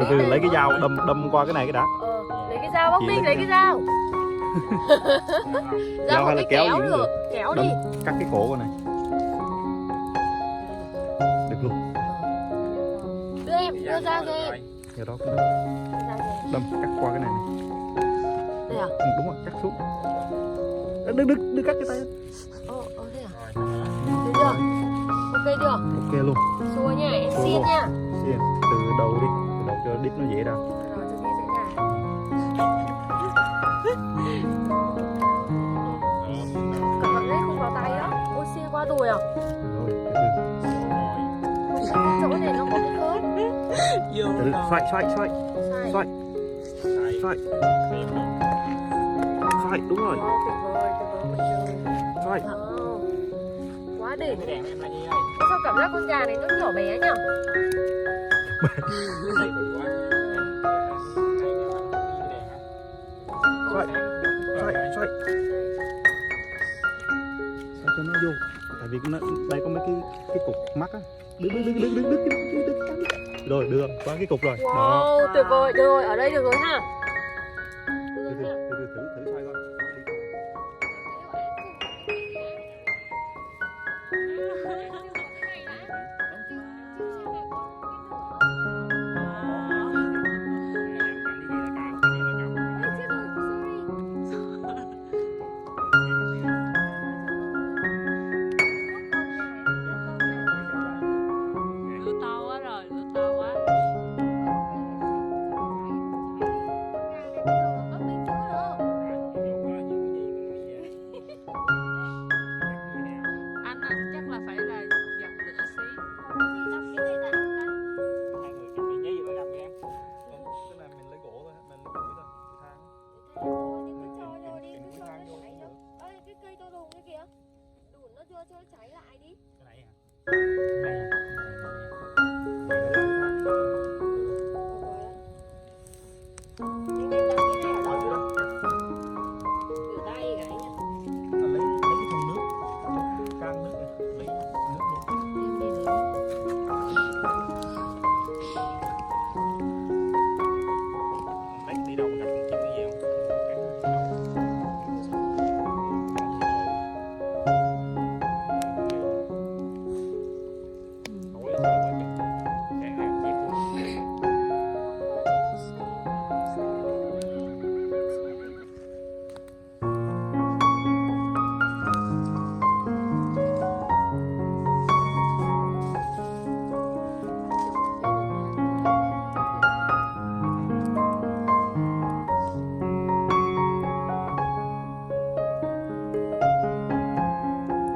Từ từ lấy cái dao đâm qua cái này cái đã. Lấy cái dao bác Minh, lấy cái dao. Dao hay là kéo gì cũng được. Kéo Đâm, đi. cắt cái cổ con này. Được luôn. Đưa em, đưa ra cho em. Giờ đó cũng được. Đâm cắt qua cái này. Đây à? Ừ, đúng rồi, cắt xuống. Đừng cắt cái tay. Thế à? Được chưa? Ok chưa? Ok luôn. Xua nha, em xiên nha. Xiên từ đầu đi, từ đầu cho đít nó dễ ra. Rồi, cho đi dễ ra. Cẩn thận đấy, không vào tay đó. Ôi xiên qua đùi à? Rồi, từ từ. Chỗ này nó có cái khớp. Từ từ, xoay. Xoay, đúng rồi. Xoay. Quá đỉnh. Sao cảm giác con gà này nó nhỏ bé nhỉ? Xoay. Xoay cho nó vô. Tại vì nó, đây có mấy cái cục mắt á. Đứng. Rồi, đưa qua cái cục rồi. Wow, tuyệt vời. Được rồi, ở đây được rồi ha. Từ từ xoay coi. Cho nó cháy lại đi. Cái này hả?